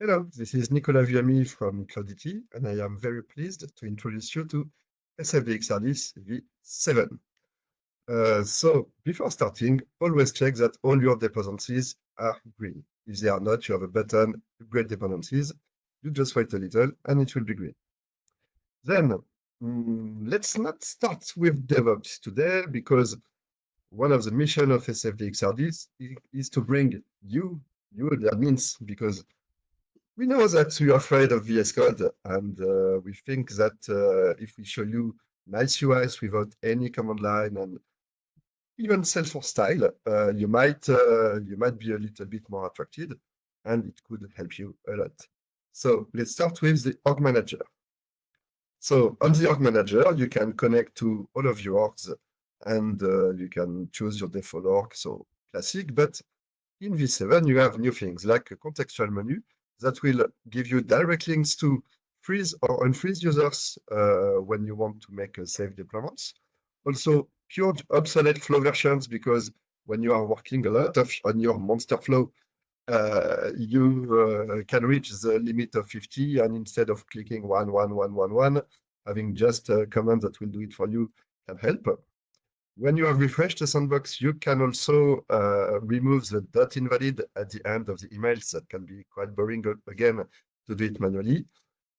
Hello, this is Yami from Cloudity, and I am very pleased to introduce you to SFDX V7. So before starting, always check that all your dependencies are green. If they are not, you have a button, upgrade dependencies. You just wait a little and it will be green. Then let's not start with DevOps today, because one of the missions of SFDX is to bring you the admins, because we know that you're afraid of VS Code, and we think that if we show you nice UIs without any command line and even Salesforce style, you might be a little bit more attracted, and it could help you a lot. So let's start with the org manager. So on the org manager, you can connect to all of your orgs, and you can choose your default org, so classic. But in V7, you have new things like a contextual menu that will give you direct links to freeze or unfreeze users when you want to make safe deployments. Also, purge obsolete flow versions, because when you are working a lot on your monster flow, you can reach the limit of 50, and instead of clicking 11111, having just a command that will do it for you can help. When you have refreshed the sandbox, you can also remove the .invalid at the end of the emails. That can be quite boring again to do it manually.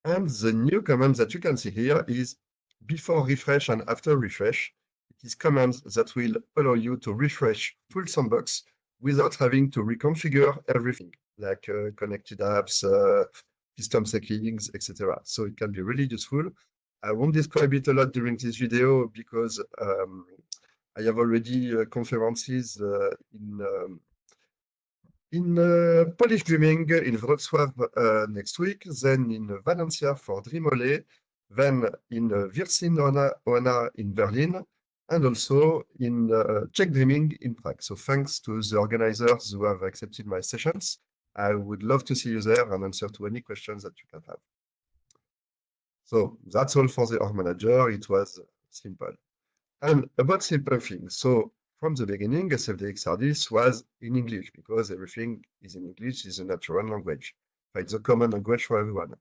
And the new command that you can see here is before refresh and after refresh. It is commands that will allow you to refresh full sandbox without having to reconfigure everything, like connected apps, system settings, etc. So it can be really useful. I won't describe it a lot during this video, because I have already conferences in Polish Dreaming in Wrocław next week, then in Valencia for dreamOlé, then in Wirsin Ohana in Berlin, and also in CzechDreamin in Prague. So thanks to the organizers who have accepted my sessions. I would love to see you there and answer to any questions that you can have. So that's all for the org manager. It was simple. And about simple things. So from the beginning, SFDX hardis was in English, because everything is in English, is a natural language. It's a common language for everyone.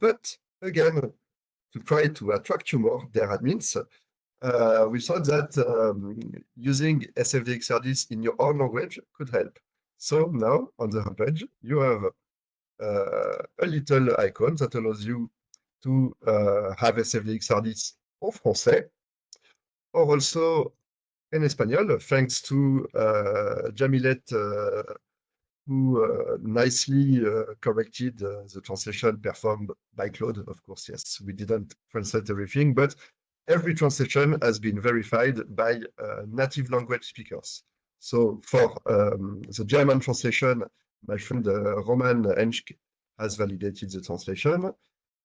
But again, to try to attract you more, their admins, we thought that using SFDX hardis in your own language could help. So now on the homepage, you have a little icon that allows you to have SFDX hardis en français, or also in Espanol, thanks to Jamilet, who nicely corrected the translation performed by Claude. Of course, yes, we didn't translate everything, but every translation has been verified by native language speakers. So for the German translation, my friend Roman Hentschke has validated the translation.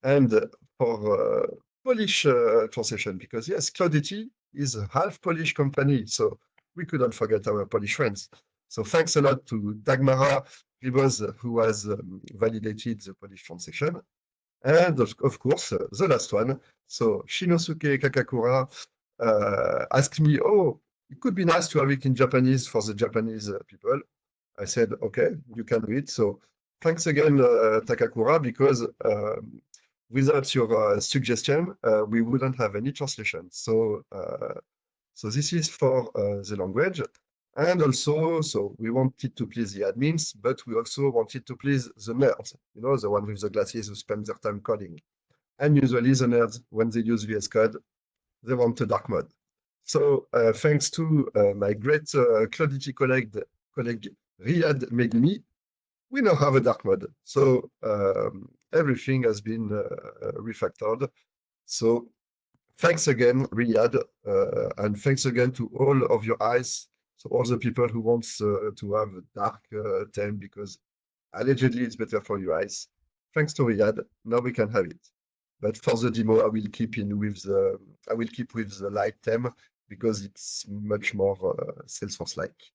And for Polish translation, because yes, Cloudity is a half Polish company, so we couldn't forget our Polish friends. So thanks a lot to Dagmara, Ryborz, who has validated the Polish translation. And of course, the last one. So Shinnosuke Takakura asked me, oh, it could be nice to have it in Japanese for the Japanese people. I said, okay, you can do it. So thanks again, Takakura, because without your suggestion, we wouldn't have any translation. So, so this is for the language. And also, so we wanted to please the admins, but we also wanted to please the nerds, you know, the one with the glasses who spend their time coding. And usually the nerds, when they use VS Code, they want a dark mode. So thanks to my great Cloudity colleague Ryad MEGUIMI, we now have a dark mode. So everything has been refactored. So thanks again, Ryad, and thanks again to all of your eyes. So all the people who want to have a dark theme, because allegedly it's better for your eyes. Thanks to Ryad, now we can have it. But for the demo, I will keep with the light theme, because it's much more Salesforce-like.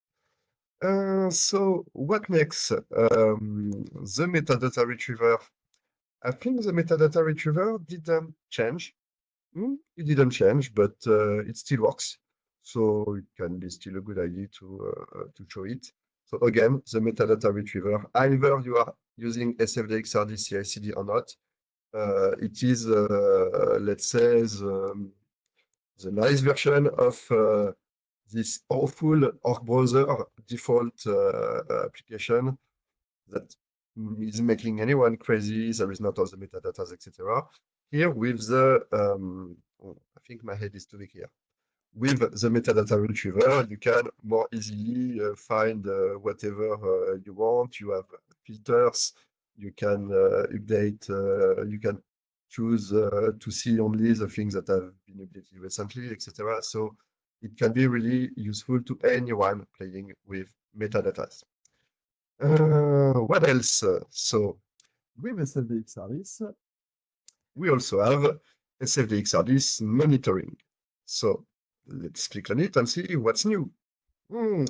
So what next? The metadata retriever. I think the metadata retriever didn't change. It didn't change, but it still works. So it can be still a good idea to show it. So again, the metadata retriever, either you are using SFDX hardis CI/CD or not, it is, let's say, the nice version of this awful Org browser default application that is making anyone crazy. There is not all the metadatas, etc. Here with the, I think my head is too big here. With the metadata retriever, you can more easily find whatever you want. You have filters. You can update. You can choose to see only the things that have been updated recently, etc. So it can be really useful to anyone playing with metadatas. What else? So with SFDX hardis, we also have SFDX hardis monitoring. So let's click on it and see what's new.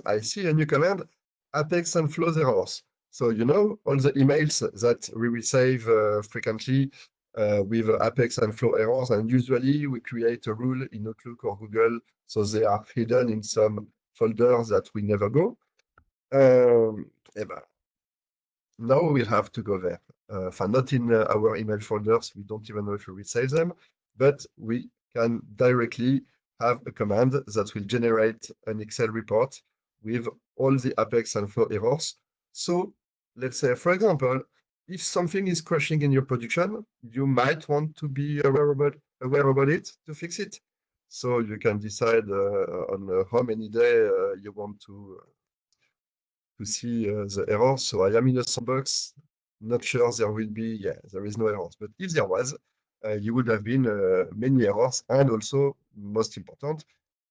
I see a new command, Apex and flows errors. So you know all the emails that we receive frequently with Apex and flow errors, and usually we create a rule in Outlook or Google, so they are hidden in some folders that we never go. Now we have to go there. Not in our email folders, we don't even know if we receive them, but we can directly have a command that will generate an Excel report with all the Apex and flow errors. So let's say, for example, if something is crashing in your production, you might want to be aware about it to fix it. So you can decide on how many days you want to see the errors. So I am in a sandbox, not sure there will be, there is no errors. But if there was, you would have been many errors. And also, most important,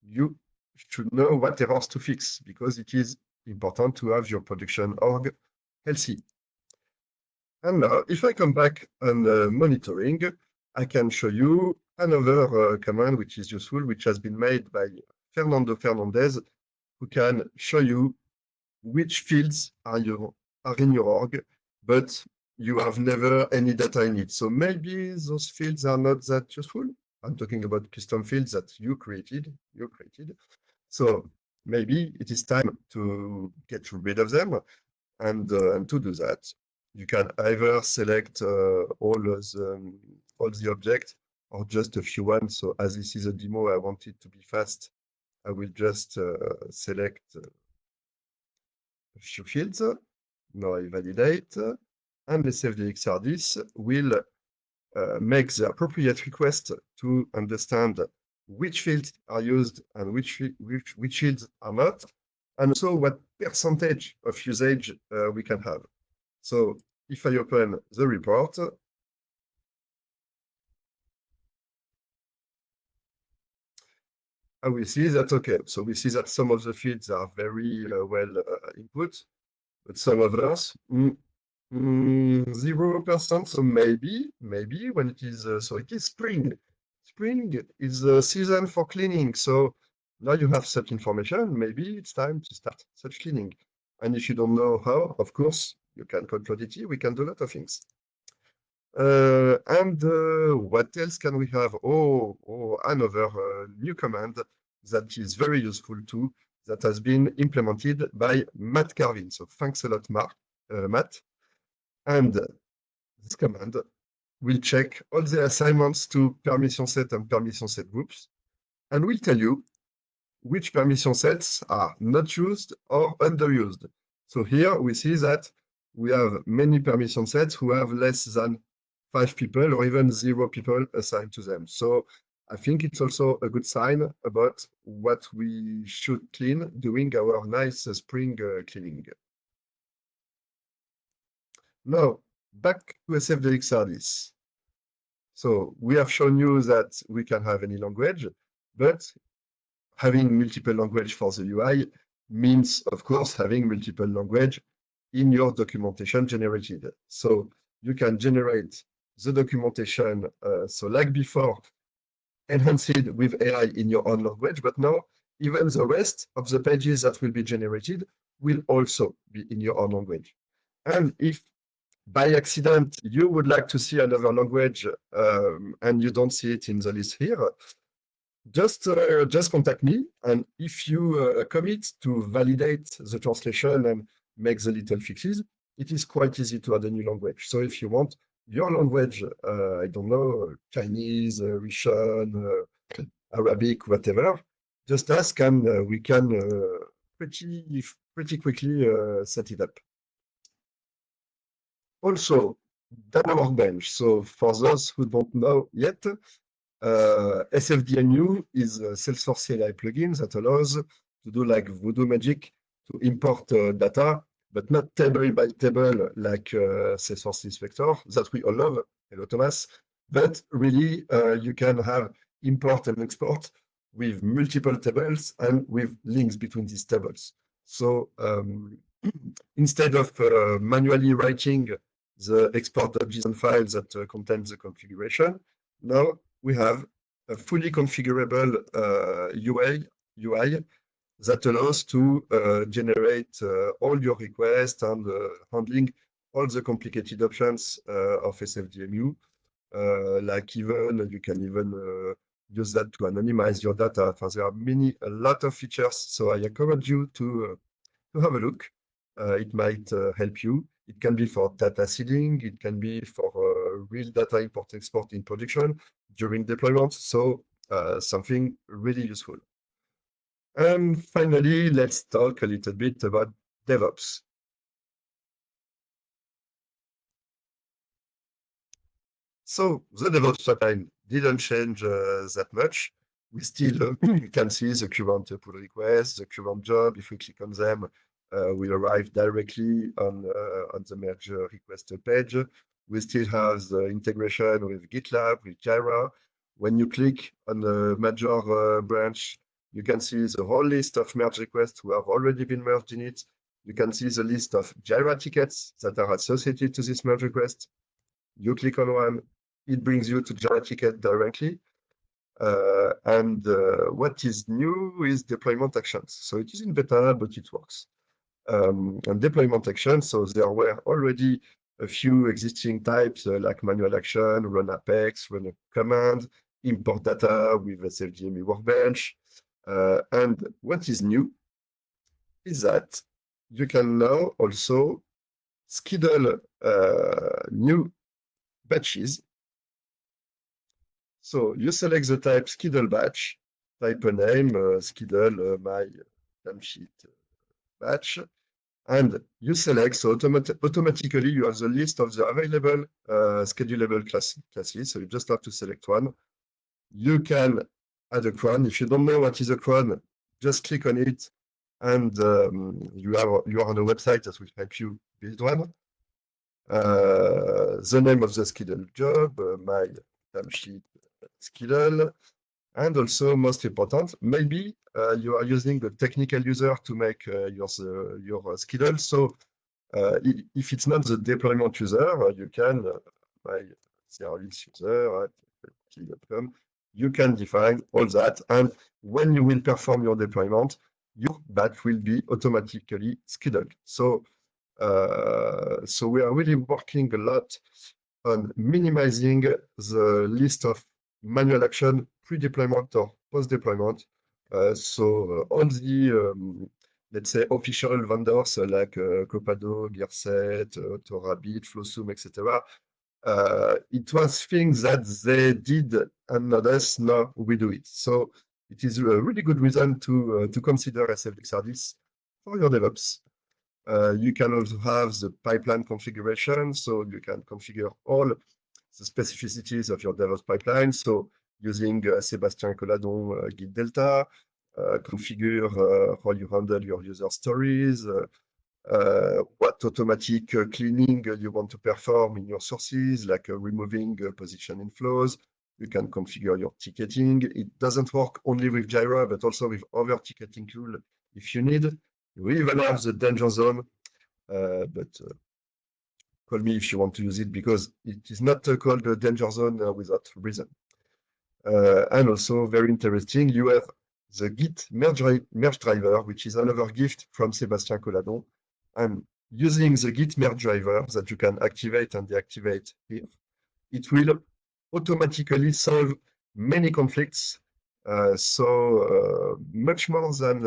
you should know what errors to fix, because it is important to have your production org healthy. And now, if I come back on monitoring, I can show you another command which is useful, which has been made by Fernando Fernandez, who can show you which fields are in your org, but you have never any data in it. So maybe those fields are not that useful. I'm talking about custom fields that you created. So maybe it is time to get rid of them. And to do that, you can either select all the objects or just a few ones. So as this is a demo, I want it to be fast. I will just select a few fields. Now I validate, and the SFDX hardis will make the appropriate request to understand which fields are used and which fields are not, and also what percentage of usage we can have. So if I open the report, and we see that, okay, so we see that some of the fields are very well input, but some of us, 0%. So maybe when it is, so it is spring. Spring is the season for cleaning. So now you have such information, maybe it's time to start such cleaning. And if you don't know how, of course, you can call Cloudity, we can do a lot of things. What else can we have? Another new command that is very useful too, that has been implemented by Matthew Carvin. So thanks a lot, Matt. And this command will check all the assignments to permission set and permission set groups, and will tell you which permission sets are not used or underused. So here we see that we have many permission sets who have less than 5 people or even 0 people assigned to them. So I think it's also a good sign about what we should clean during our nice spring cleaning. Now, back to SFDX hardis. So we have shown you that we can have any language, but having multiple language for the UI means, of course, having multiple language in your documentation generated. So you can generate the documentation, so like before, enhanced with AI in your own language, but now even the rest of the pages that will be generated will also be in your own language. And if by accident you would like to see another language and you don't see it in the list here, just contact me, and if you commit to validate the translation and make the little fixes, it is quite easy to add a new language. So if you want your language, I don't know, Chinese, Russian, Arabic, whatever, just ask and we can pretty quickly set it up. Also, data workbench. So for those who don't know yet, SFDNU is a Salesforce CLI plugin that allows to do like voodoo magic to import data, but not table by table like Salesforce Inspector that we all love, hello Thomas, but really you can have import and export with multiple tables and with links between these tables. So instead of manually writing the export.json file that contains the configuration, now we have a fully configurable UI that allows to generate all your requests and handling all the complicated options of SFDMU. Like even you can even use that to anonymize your data. There are a lot of features. So I encourage you to have a look. It might help you. It can be for data seeding. It can be for real data import export in production during deployment. So something really useful. And finally, let's talk a little bit about DevOps. So the DevOps pipeline didn't change that much. We still can see the current pull requests, the current job. If we click on them, will arrive directly on the merge request page. We still have the integration with GitLab, with Jira. When you click on the major branch, you can see the whole list of merge requests who have already been merged in it. You can see the list of Jira tickets that are associated to this merge request. You click on one, it brings you to Jira ticket directly. And what is new is deployment actions. So it is in beta, but it works. And deployment actions, so there were already a few existing types like manual action, run Apex, run a command, import data with SFDME workbench. And what is new is that you can now also schedule new batches. So you select the type schedule batch, type a name, schedule my timesheet batch, and you select, so automatically you have the list of the available schedulable classes. So you just have to select one. You can add a cron. If you don't know what is a cron, just click on it, and you are on a website that will help you build one. The name of the schedule job, my timesheet schedule, and also most important, maybe you are using the technical user to make your schedule. So if it's not the deployment user, you can my service user at you can define all that, and when you will perform your deployment, your batch will be automatically scheduled. So so we are really working a lot on minimizing the list of manual action pre-deployment or post-deployment. So all the let's say official vendors like Copado, Gearset, Autorabbit, Flowsum, etc. It was things that they did and not us. Now we do it. So it is a really good reason to consider SFDX hardis for your DevOps. You can also have the pipeline configuration, so you can configure all the specificities of your DevOps pipeline. So using Sébastien Colladon Git Delta, configure how you handle your user stories, what automatic cleaning you want to perform in your sources, like removing position in flows. You can configure your ticketing. It doesn't work only with Jira, but also with other ticketing tools if you need. We even have the danger zone, but call me if you want to use it, because it is not called a danger zone without reason. And also very interesting, you have the Git merge driver, which is another gift from Sébastien Colladon. And using the Git merge driver that you can activate and deactivate here, it will automatically solve many conflicts. So much more than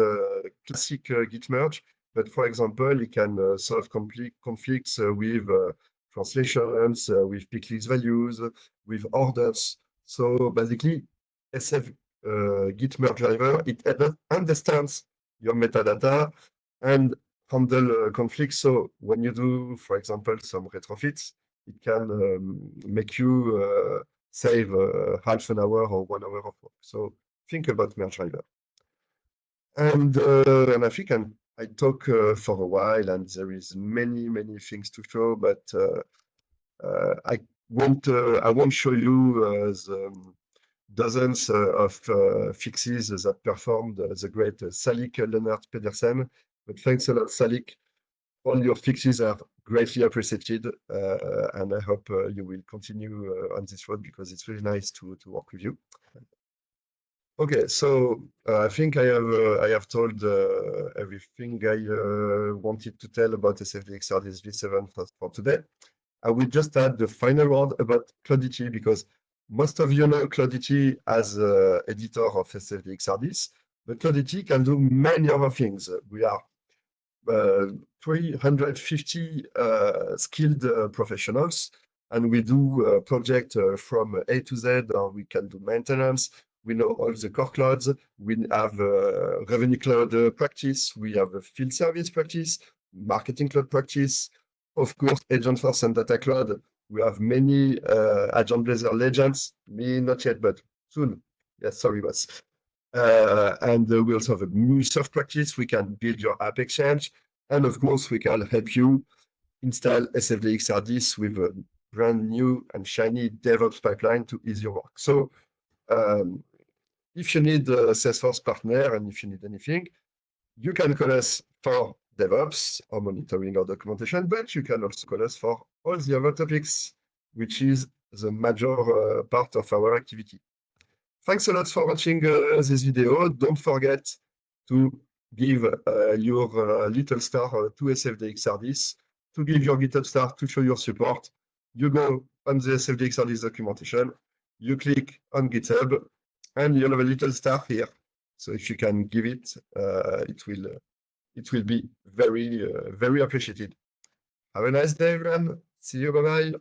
classic Git merge, but for example, it can solve conflicts with translations, with pick list values, with orders. So basically, SF Git merge driver, it understands your metadata and handle conflicts. So when you do, for example, some retrofits, it can make you save half an hour or 1 hour of work. So think about merge driver. And I think I talk for a while, and there is many things to show, but I won't show you the dozens of fixes that performed the great Salik Leonard Pedersen. But thanks a lot, Salik. All your fixes are greatly appreciated, and I hope you will continue on this road because it's really nice to work with you. Okay, so I think I have told everything I wanted to tell about SFDX V7 for today. I will just add the final word about Cloudity, because most of you know Cloudity as editor of SFDX, but Cloudity can do many other things. We are 350 skilled professionals, and we do a project from A to Z, or we can do maintenance. We know all the core clouds. We have revenue cloud practice. We have a field service practice, marketing cloud practice. Of course, Agentforce and data cloud. We have many Agent Blazer legends. Me, not yet, but soon. Yes, sorry, boss. And we also have a MuleSoft practice. We can build your app exchange. And of course, we can help you install SFDX with a brand new and shiny DevOps pipeline to ease your work. So if you need a Salesforce partner and if you need anything, you can call us for DevOps or monitoring or documentation, but you can also call us for all the other topics, which is the major part of our activity. Thanks a lot for watching this video. Don't forget to give your little star to SFDX, to give your GitHub star to show your support. You go on the SFDX documentation, you click on GitHub, and you'll have a little star here. So if you can give it, it will be very appreciated. Have a nice day, everyone. See you. Bye-bye.